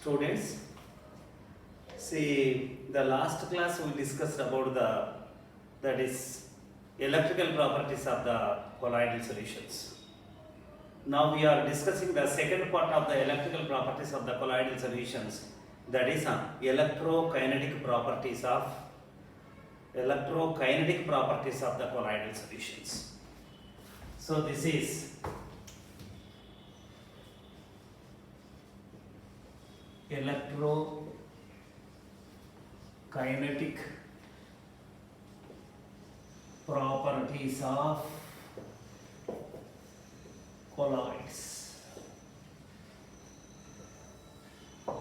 Students, see the last class we discussed about that is electrical properties of the colloidal solutions. Now we are discussing the second part of the electrical properties of the colloidal solutions, that is electrokinetic properties of the colloidal solutions. So this is electrokinetic properties of colloids.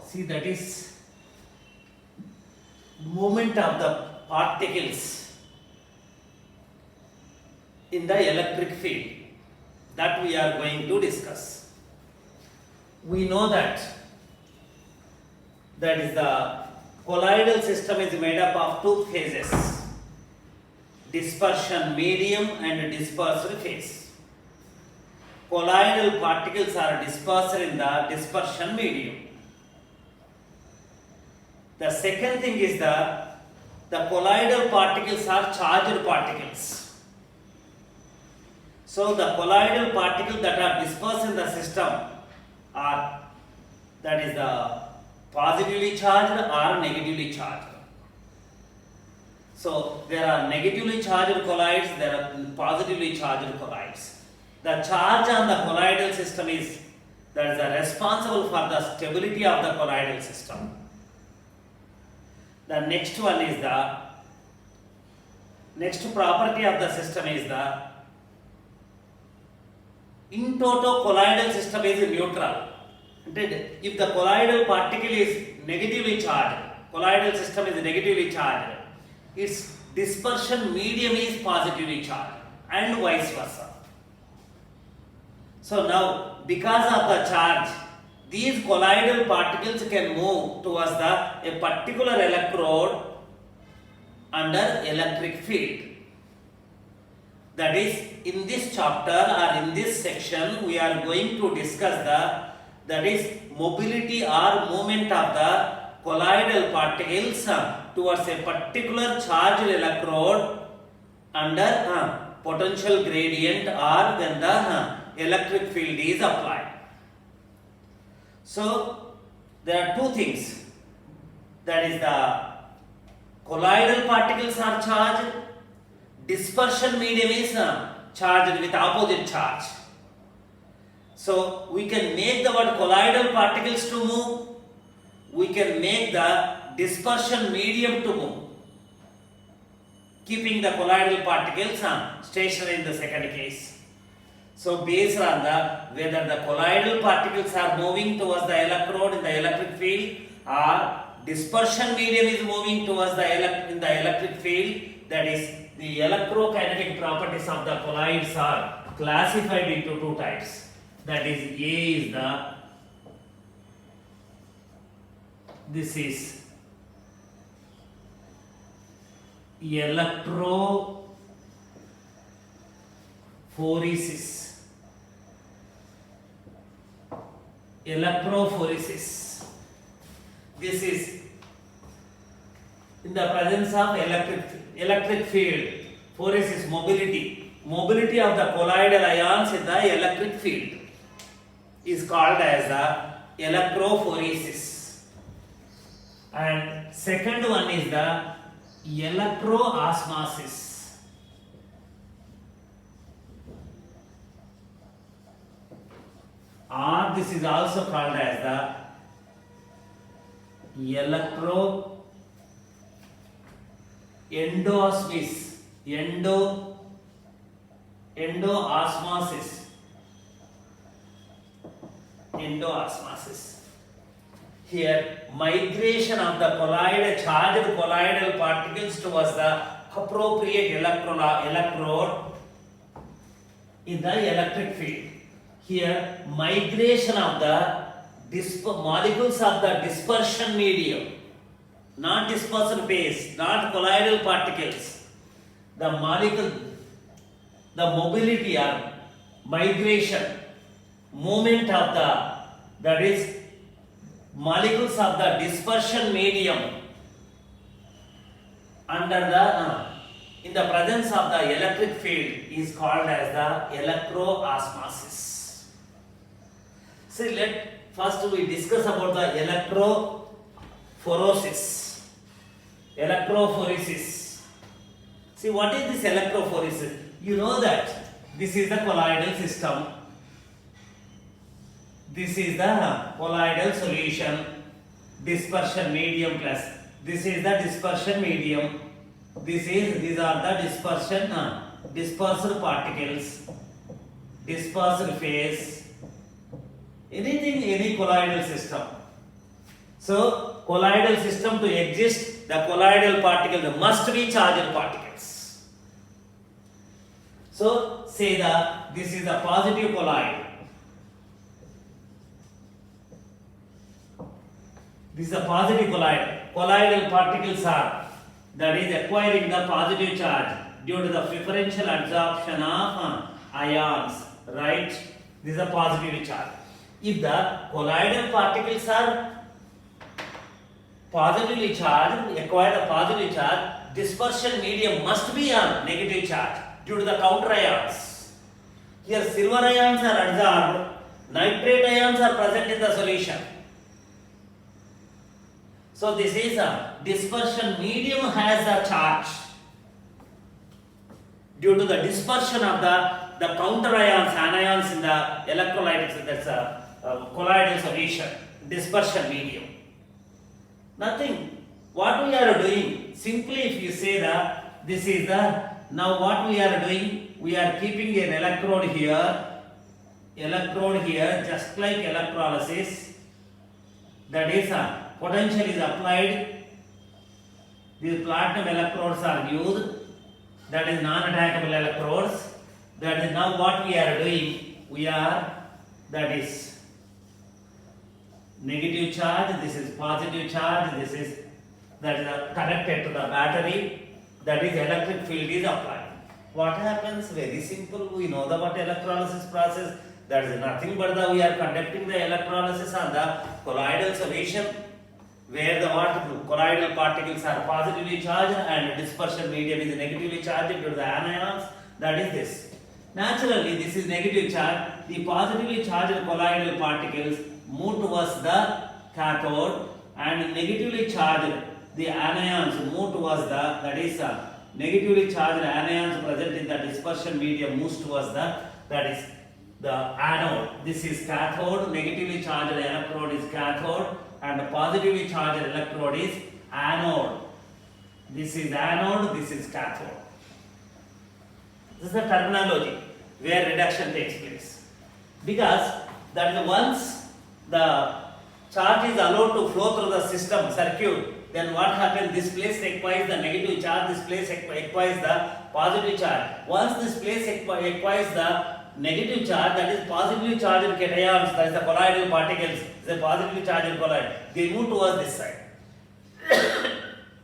See, that is movement of the particles in the electric field that we are going to discuss. We know that is the colloidal system is made up of two phases, dispersion medium and dispersed phase. Colloidal particles are dispersed in the dispersion medium. The second thing is the colloidal particles are charged particles. So the colloidal particles that are dispersed in the system are, that is the positively charged or negatively charged. So there are negatively charged colloids, there are positively charged colloids. The charge on the colloidal system is responsible for the stability of the colloidal system. The next one is the next property of the system is the in toto colloidal system is neutral. If the colloidal particle is negatively charged, colloidal system is negatively charged, its dispersion medium is positively charged and vice versa. So now, because of the charge, these colloidal particles can move towards a particular electrode under electric field. That is, in this chapter or in this section, we are going to discuss that is mobility or movement of the colloidal particles towards a particular charged electrode under potential gradient or when the electric field is applied. So there are two things, that is the colloidal particles are charged, dispersion medium is charged with opposite charge. So we can make the colloidal particles to move, we can make the dispersion medium to move, keeping the colloidal particles stationary in the second case. So based on whether the colloidal particles are moving towards the electrode in the electric field or dispersion medium is moving towards in the electric field, that is the electrokinetic properties of the colloids are classified into two types. That is, A is this is electrophoresis. This is in the presence of electric field. Phoresis, mobility of the colloidal ions in the electric field is called as the electrophoresis. And second one is the electroosmosis. Or this is also called as the endoosmosis. Here, migration of the charged colloidal particles towards the appropriate electrode in the electric field. Here, migration of the molecules of the dispersion medium, not dispersion phase, not colloidal particles. The mobility or migration, movement of that is molecules of the dispersion medium under the in the presence of the electric field is called as the electroosmosis. See, first we discuss about the electrophoresis. Electrophoresis. See, what is this electrophoresis? You know that this is the colloidal system. This is the colloidal solution, dispersion medium plus. This is the dispersion medium. These are the dispersed particles, dispersed phase, any colloidal system. So, colloidal system to exist, the colloidal particles must be charged particles. So, say that this is the positive colloid. This is a positive colloid. Colloidal particles are that is acquiring the positive charge due to the preferential absorption of ions, right? This is a positive charge. If the colloidal particles are positively charged, acquire the positive charge, dispersion medium must be on negative charge due to the counter ions. Here silver ions are absorbed, nitrate ions are present in the solution. So this is a dispersion medium has a charge due to the dispersion of the counter ions, anions in the electrolytes. That's a colloidal solution, dispersion medium. Nothing. What we are doing, simply if you say that this is the, now what we are doing, we are keeping an electrode here, just like electrolysis. That is a potential is applied, these platinum electrodes are used, that is non-attackable electrodes. That is now what we are doing, that is negative charge, this is positive charge, that is connected to the battery, that is electric field is applied. What happens? Very simple, we know about electrolysis process, that is nothing but we are conducting the electrolysis on the colloidal solution, where the colloidal particles are positively charged and dispersion medium is negatively charged due to the anions. That is this. Naturally, this is negative charge. The positively charged colloidal particles move towards the cathode, and negatively charged the anions move towards the, that is negatively charged anions present in the dispersion medium moves towards the, that is the anode. This is cathode. Negatively charged electrode is cathode, and the positively charged electrode is anode. This is anode, this is cathode. This is the terminology where reduction takes place. Because that is once the charge is allowed to flow through the system circuit, then what happens? This place acquires the negative charge, this place acquires the positive charge. Once this place acquires the negative charge, that is positively charged cations, that is the colloidal particles, the positively charged colloid, they move towards this side.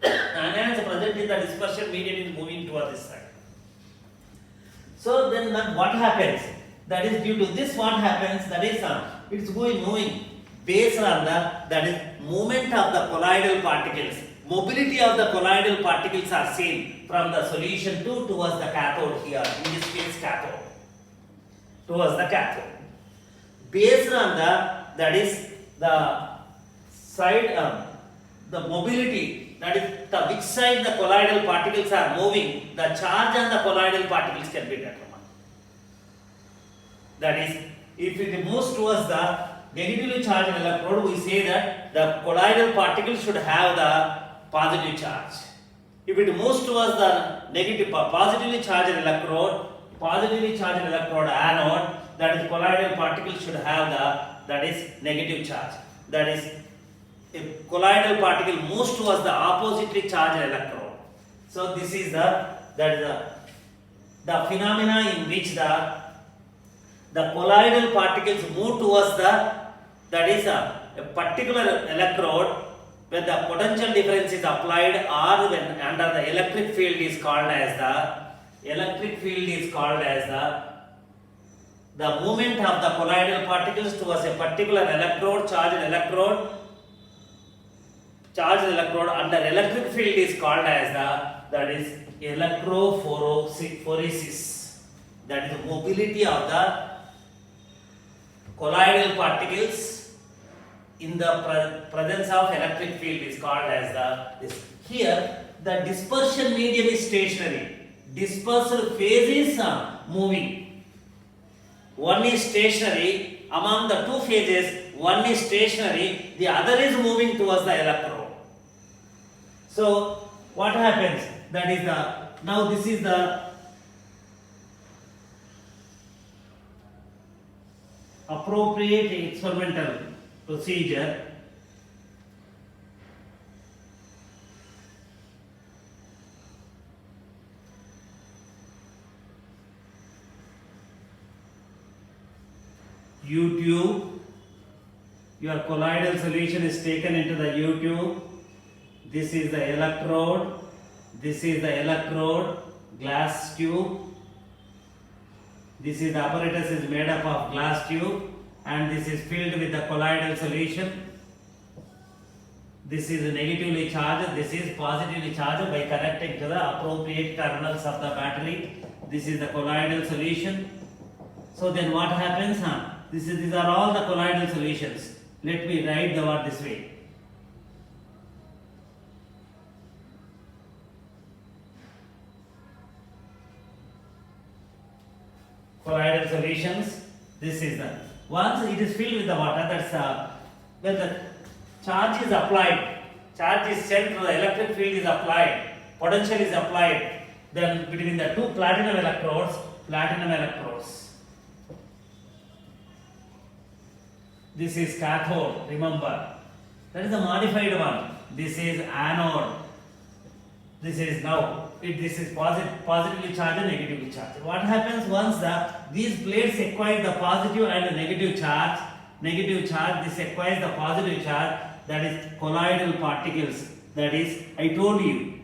Anions present in the dispersion medium is moving towards this side. So then what happens? That is due to this what happens, that is it's moving based on that is movement of the colloidal particles. Mobility of the colloidal particles are seen from the solution towards the cathode here, in this case cathode. Towards the cathode. Based on that is the side, the mobility, that is the which side the colloidal particles are moving, the charge on the colloidal particles can be determined. That is, if it moves towards the negatively charged electrode, we say that the colloidal particle should have the positive charge. If it moves towards the positively charged electrode anode, that is colloidal particle should have that is negative charge. That is, if colloidal particle moves towards the oppositely charged electrode. So this is the phenomena in which the colloidal particles move towards that is a particular electrode when the potential difference is applied, or when under the electric field is called as the movement of the colloidal particles towards a particular electrode, charged electrode, charged electrode under electric field is called as that is electrophoresis. That is the mobility of the colloidal particles in the presence of electric field is called as this. Here the dispersion medium is stationary. Dispersed phase is moving. One is stationary. Among the two phases, one is stationary, the other is moving towards the electrode. So what happens? That is now this is the appropriate experimental procedure. U-tube, your colloidal solution is taken into the U-tube. This is the electrode, this is the electrode, glass tube. This is the apparatus is made up of glass tube and this is filled with the colloidal solution. This is negatively charged, this is positively charged by connecting to the appropriate terminals of the battery. This is the colloidal solution. So then what happens? These are all the colloidal solutions. Let me write the word this way. Colloidal solutions. This is the once it is filled with the water. That's when the charge is applied. Charge is sent to the electric field is applied. Potential is applied. Then between the two platinum electrodes. This is cathode, remember. That is the modified one. This is anode. This is now, this is positively charged and negatively charged. What happens once these plates acquire the positive and the negative charge, this acquires the positive charge, that is colloidal particles. That is, I told you,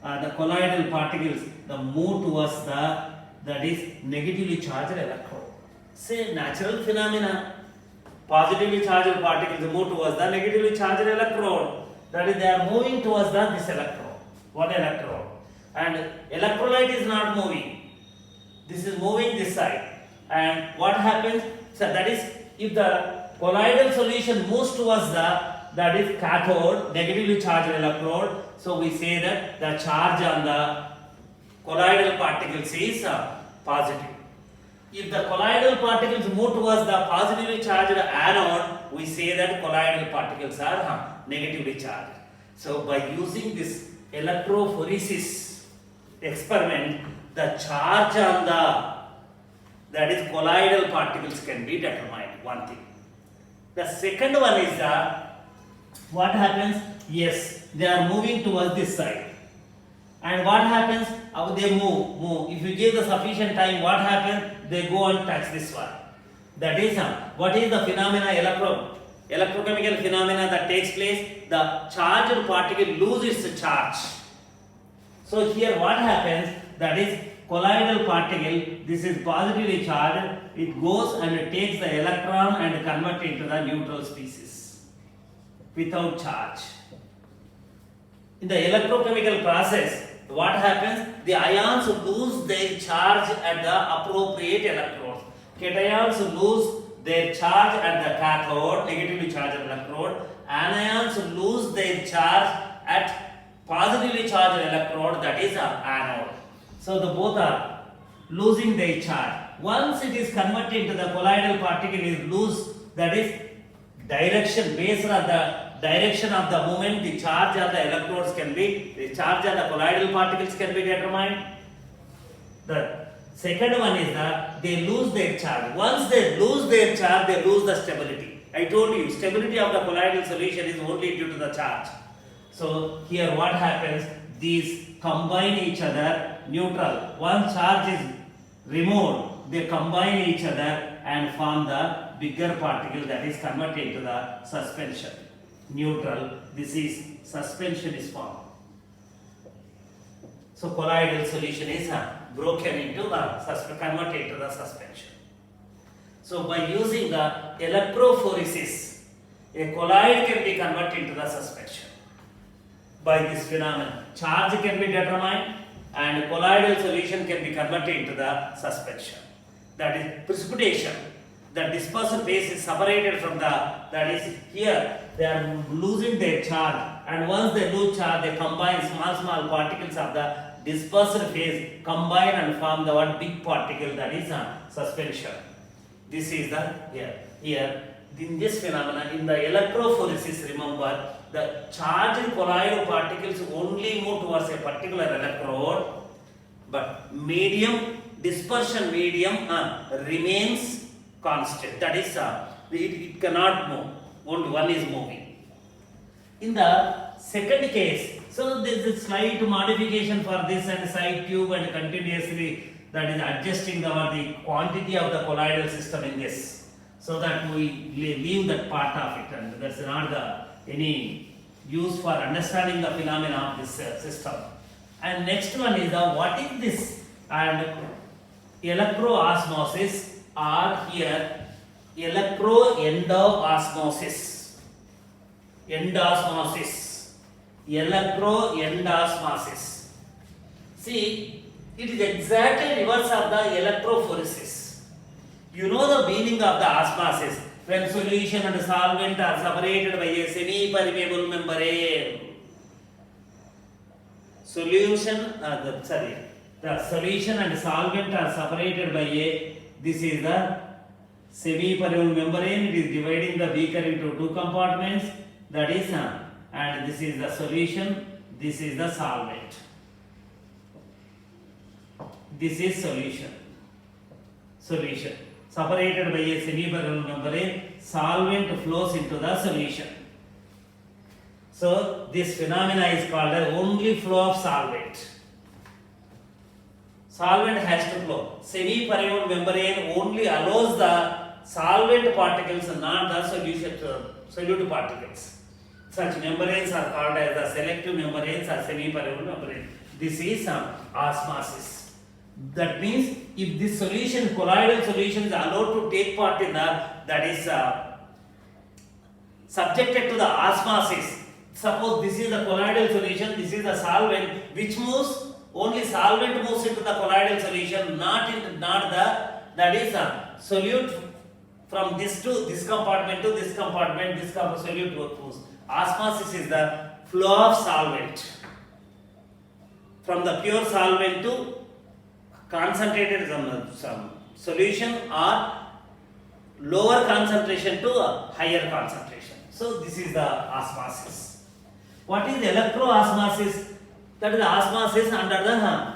the colloidal particles, the move towards that is negatively charged electrode. Say natural phenomena. Positively charged particles move towards the negatively charged electrode. That is, they are moving towards this electrode, one electrode. And electrolyte is not moving. This is moving this side. And what happens? So that is, if the colloidal solution moves towards that is cathode, negatively charged electrode. So we say that the charge on the colloidal particles is positive. If the colloidal particles move towards the positively charged anode, we say that colloidal particles are negatively charged. So by using this electrophoresis experiment, the charge on that is colloidal particles can be determined. One thing. The second one is what happens? Yes, they are moving towards this side. And what happens? They move. If you give the sufficient time, what happens? They go and touch this one. That is what is the phenomena electrochemical phenomena that takes place? The charged particle loses its charge. So here what happens? That is colloidal particle. This is positively charged. It goes and it takes the electron and converts it into the neutral species without charge. In the electrochemical process, what happens? The ions lose their charge at the appropriate electrodes. Cations lose their charge at the cathode, negatively charged electrode. Anions lose their charge at positively charged electrode, that is anode. So the both are losing their charge. Once it is converted into the colloidal particle is loose, that is direction based on the direction of the movement, the charge on the electrodes can be, the charge on the colloidal particles can be determined. The second one is that they lose their charge. Once they lose their charge, they lose the stability. I told you, stability of the colloidal solution is only due to the charge. So here what happens? These combine each other, neutral. One charge is removed, they combine each other and form the bigger particle that is converted into the suspension. Neutral, this is suspension is formed. So colloidal solution is broken into converted to the suspension. So by using the electrophoresis, A colloid can be converted into the suspension by this phenomenon. Charge can be determined and colloidal solution can be converted into the suspension. That is precipitation. The dispersal phase is separated from that is here they are losing their charge, and once they lose charge they combine small particles of the dispersal phase combine and form the one big particle, that is suspension. This is the here in this phenomena in the electrophoresis, remember the charged colloidal particles only move towards a particular electrode, but medium dispersion medium remains constant, that is it cannot move, only one is moving. In the second case, so there is a slight modification for this and side tube and continuously that is adjusting the quantity of the colloidal system in this, so that we leave that part of it, and that's not any use for understanding the phenomena of this system. And next one is what is this, and electroosmosis or here electroendosmosis. Electroendosmosis. See, it is exactly reverse of the electrophoresis. You know the meaning of the osmosis, when solution and solvent are separated by a semi-permeable membrane. The solution and solvent are separated by this is the semi-permeable membrane. It is dividing the beaker into two compartments, that is and this is the solution, this is the solvent. This is solution. Separated by a semi-permeable membrane, solvent flows into the solution. So this phenomena is called the only flow of solvent. Solvent has to flow. Semi-permeable membrane only allows the solvent particles, not the solute particles. Such membranes are called as the selective membranes or semi-permeable membrane. This is osmosis. That means if this solution, colloidal solution, is allowed to take part in that is subjected to the osmosis. Suppose this is the colloidal solution, this is the solvent, which moves, only solvent moves into the colloidal solution, not that is solute from this to this compartment to this compartment, this solute moves. Osmosis is the flow of solvent from the pure solvent to concentrated some solution or lower concentration to a higher concentration. So this is the osmosis. What is electroosmosis? That is the osmosis under the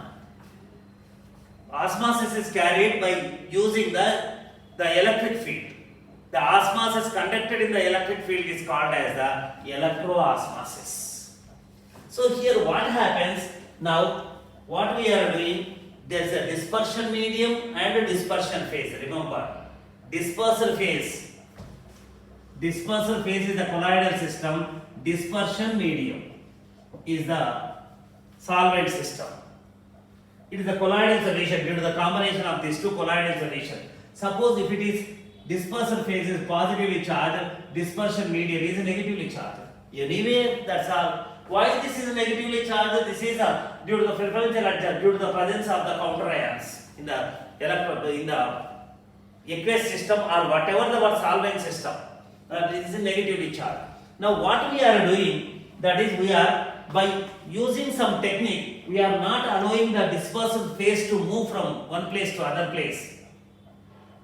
osmosis is carried by using the electric field. The osmosis conducted in the electric field is called as the electroosmosis. So here what happens now? What we are doing? There is a dispersion medium and a dispersion phase. Remember, dispersal phase. Dispersal phase is the colloidal system. Dispersion medium is the solvent system. It is a colloidal solution due to the combination of these two colloidal solutions. Suppose if it is dispersal phase is positively charged, dispersion medium is negatively charged. Anyway, that's all. Why this is negatively charged? This is due to the preferential adjustment, due to the presence of the counter ions in the aqueous system or whatever the solvent system. This is negatively charged. Now what we are doing, that is we are by using some technique, we are not allowing the dispersal phase to move from one place to other place.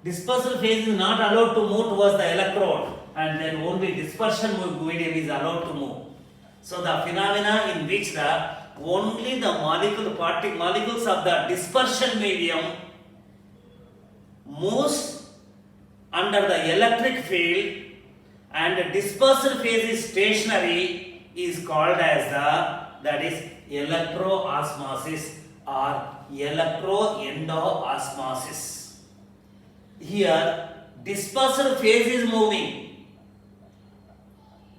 Dispersal phase is not allowed to move towards the electrode, and then only dispersion medium is allowed to move. So the phenomena in which only the molecules of the dispersion medium moves under the electric field and the dispersal phase is stationary is called as that is electroosmosis or electroendosmosis. Here dispersal phase is moving,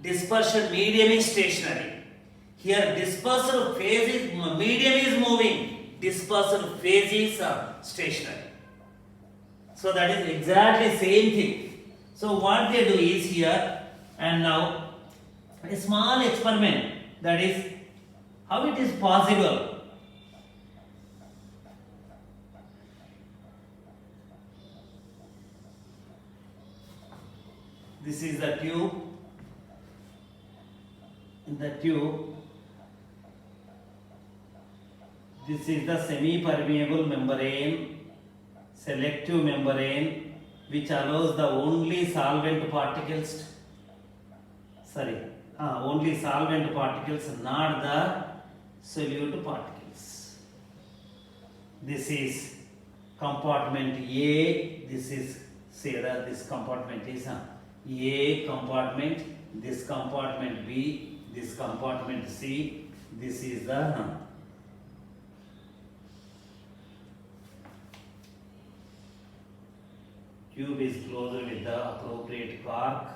dispersion medium is stationary. Here dispersal phase is medium is moving, dispersal phase is stationary. So that is exactly same thing. So what they do is here And now a small experiment, that is how it is possible. This is the tube. In the tube, this is the semi-permeable membrane, selective membrane, which allows the only solvent particles, only solvent particles, not the solute particles. This is compartment A. This is, say that this compartment is A compartment, this compartment B, this compartment C, this is the tube is closed with the appropriate cork.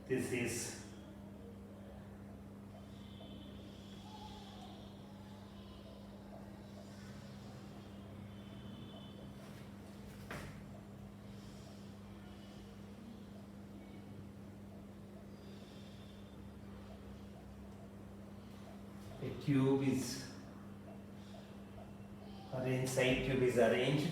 This is a tube is arranged, side tube is arranged.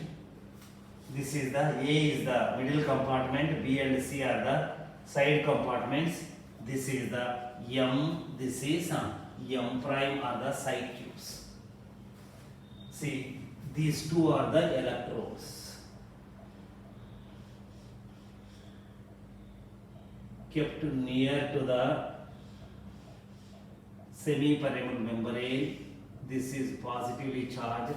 This is the A is the middle compartment, B and C are the side compartments. This is the M, this is M prime are the side tubes. See, these two are the electrodes kept near to the semi-permeable membrane. This is positively charged.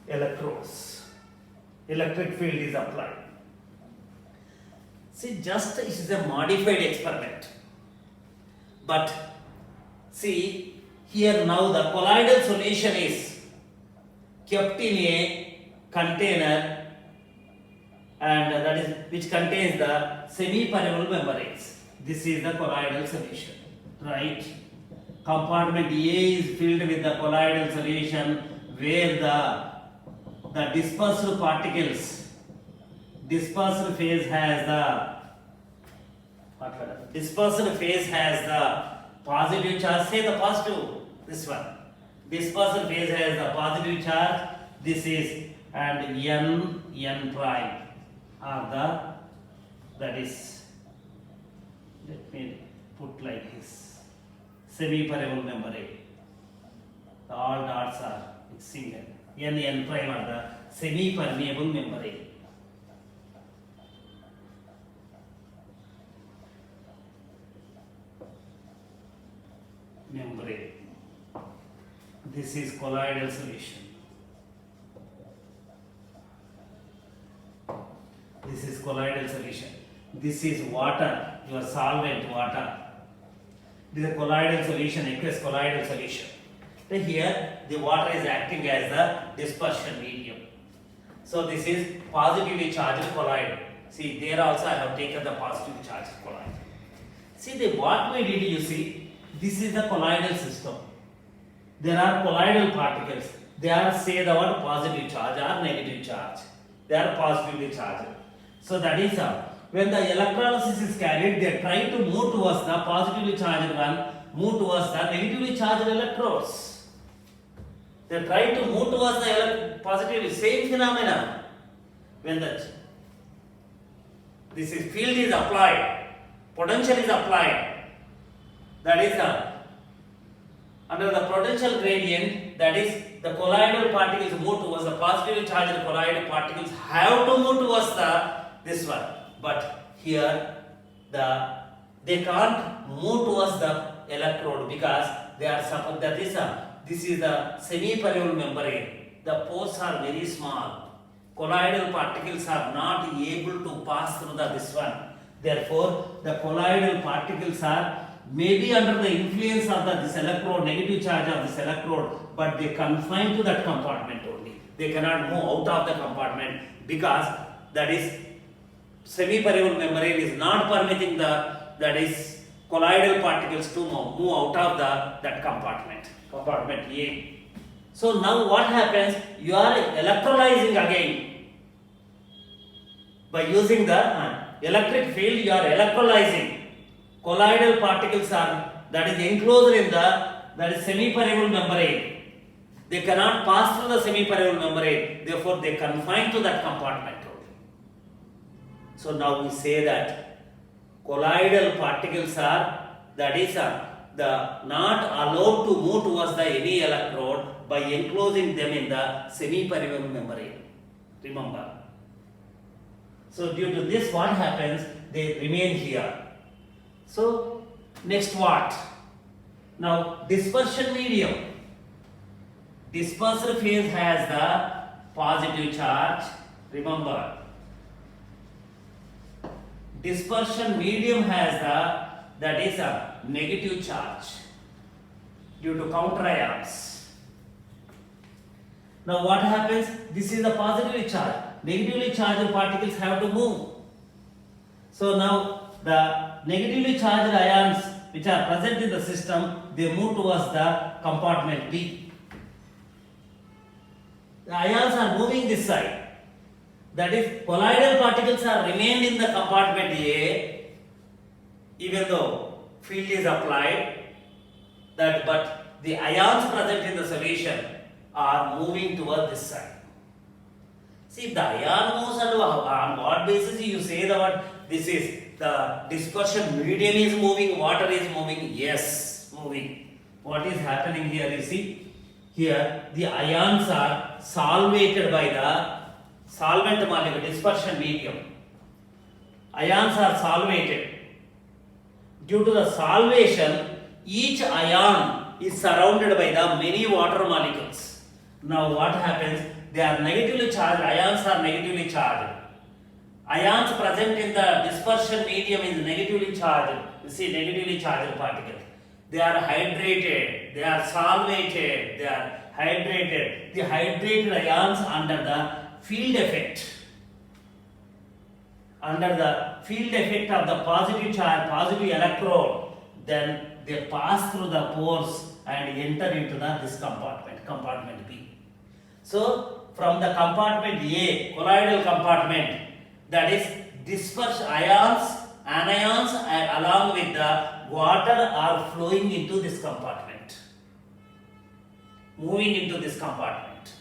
Electrodes. Electric field is applied. See, just it is a modified experiment. But see, here now the colloidal solution is kept in a container, and that is which contains the semi-permeable membranes. This is the colloidal solution, right? Compartment A is filled with the colloidal solution, where the dispersed particles, dispersed phase has the positive charge. Say the positive, this one. Dispersed phase has the positive charge. This is, and N prime are that is, let me put like this, semi-permeable membrane. All dots are single. N prime are the semi-permeable membrane. This is colloidal solution. This is colloidal solution. This is water, your solvent water. This is colloidal solution, aqueous colloidal solution. So here the water is acting as the dispersion medium. So this is positively charged colloid. See, there also I have taken the positively charged colloid. See, what we did, you see, this is the colloidal system. There are colloidal particles. They are, say, the word positive charge or negative charge. They are positively charged. So that is how, when the electrolysis is carried, they try to move towards the positively charged one, move towards the negatively charged electrodes. They try to move towards the positively, same phenomena. When this is field is applied, potential is applied, that is under the potential gradient, that is the colloidal particles move towards the positively charged colloidal particles have to move towards this one. But here they can't move towards the electrode because they are this is the semi-permeable membrane. The pores are very small. Colloidal particles are not able to pass through this one. Therefore, the colloidal particles are maybe under the influence of this electrode, negative charge of this electrode, but they confine to that compartment only. They cannot move out of the compartment because that is semi-permeable membrane is not permitting that is colloidal particles to move out of that compartment A. So now what happens? You are electrolyzing again by using the electric field. You are electrolyzing. Colloidal particles are that is enclosed in that is semi-permeable membrane. They cannot pass through the semi-permeable membrane. Therefore, they confine to that compartment only. So now we say that colloidal particles are the not allowed to move towards the any electrode by enclosing them in the semi-permeable membrane. Remember. So due to this, what happens? They remain here. So next what? Now dispersion medium. Disperser phase has the positive charge. Remember. Dispersion medium has that is a negative charge due to counter ions. Now what happens? This is the positively charged. Negatively charged particles have to move. So now the negatively charged ions which are present in the system, they move towards the compartment B. The ions are moving this side. That is, colloidal particles are remained in the compartment A, even though field is applied. But the ions present in the solution are moving toward this side. See, the ion moves on what basis you say that this is the dispersion medium is moving, water is moving? Yes, moving. What is happening here? You see. Here, the ions are solvated by the solvent molecule, dispersion medium. Ions are solvated. Due to the solvation, each ion is surrounded by the many water molecules. Now, what happens? They are negatively charged. Ions are negatively charged. Ions present in the dispersion medium is negatively charged. You see, negatively charged particles. They are hydrated, they are solvated, they are hydrated. The hydrated ions under the field effect. Under the field effect of the positive charge, positive electrode, then they pass through the pores and enter into this compartment B. So, from the compartment A, colloidal compartment, that is dispersed ions, anions along with the water are flowing into this compartment, moving into this compartment.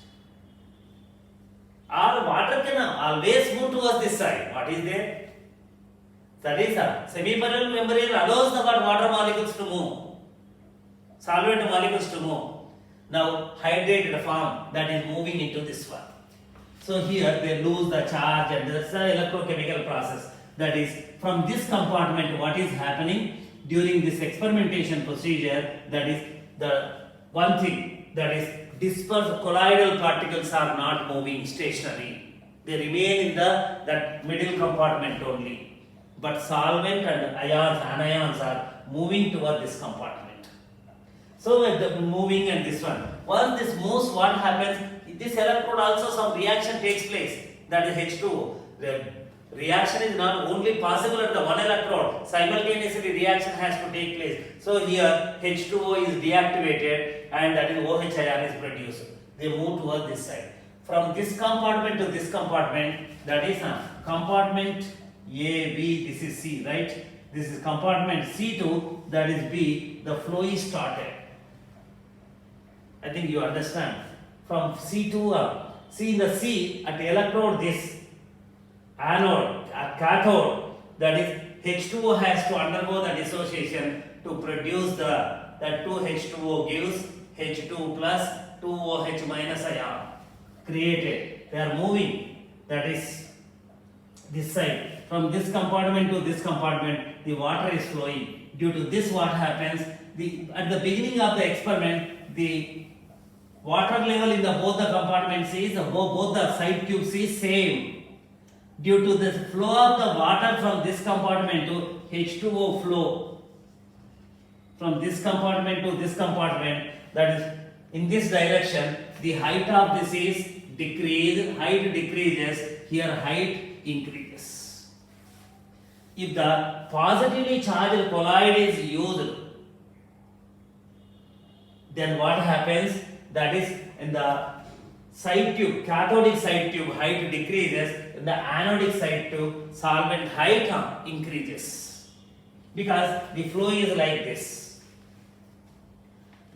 Or water can always move towards this side. What is there? That is a semi-permeable membrane allows the water molecules to move, solvent molecules to move. Now hydrated form that is moving into this one. So here they lose the charge and that's the electrochemical process. That is, from this compartment, what is happening during this experimentation procedure, that is the one thing, that is dispersed colloidal particles are not moving stationary. They remain in that middle compartment only. But solvent and anions are moving toward this compartment. So the moving and this one. Once this moves, what happens? This electrode also some reaction takes place. That is H2O. The reaction is not only possible at the one electrode, simultaneously reaction has to take place. So here H2O is deactivated and that is OH ion is produced. They move towards this side. From this compartment to this compartment, that is compartment A, B, this is C, right? This is compartment C2, that is B, the flow is started. I think you understand. From C2 up, see in the C at the electrode this anode, cathode, that is H2O has to undergo the dissociation to produce that 2H2O gives H2 plus 2OH minus ion created. They are moving, that is this side. From this compartment to this compartment, the water is flowing. Due to this, what happens? At the beginning of the experiment, the water level in both the compartments is, both the side tubes is same. Due to the flow of the water from this compartment to H2O flow, from this compartment to this compartment, that is in this direction, the height of this is decreased, height decreases, here height increases. If the positively charged colloid is used, then what happens? That is, in the side tube, cathodic side tube height decreases, in the anodic side tube solvent height increases, because the flow is like this.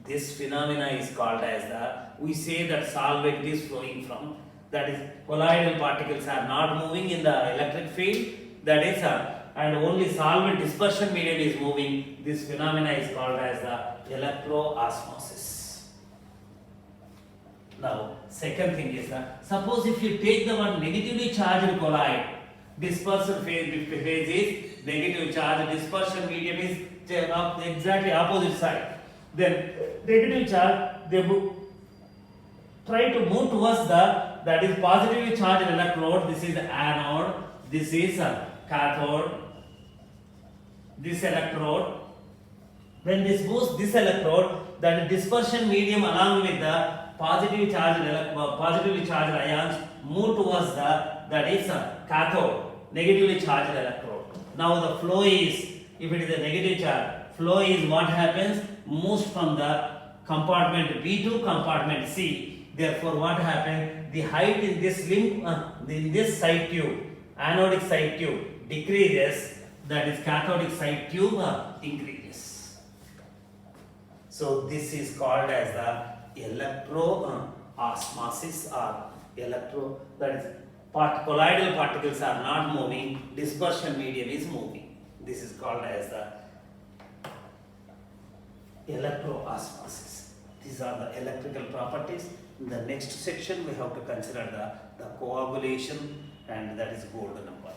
This phenomena is called as the, we say that solvent is flowing from, that is colloidal particles are not moving in the electric field, that is and only solvent dispersion medium is moving. This phenomena is called as the electroosmosis. Now, second thing is that, suppose if you take the one negatively charged colloid, dispersion phase is negative charge, dispersion medium is exactly opposite side. Then negative charge, they try to move towards the, that is positively charged electrode. This is the anode, this is a cathode, this electrode. When this moves this electrode, that dispersion medium along with the positively charged ions move towards the, that is a cathode, negatively charged electrode. Now the flow is, if it is a negative charge, flow is what happens, moves from the compartment B to compartment C. Therefore what happens, the height in this link, in this side tube, anodic side tube decreases, that is cathodic side tube increases. So this is called as the electro osmosis, or electro, that is colloidal particles are not moving, dispersion medium is moving. This is called as the electroosmosis. These are the electrical properties. In the next section we have to consider the coagulation, and that is gold number.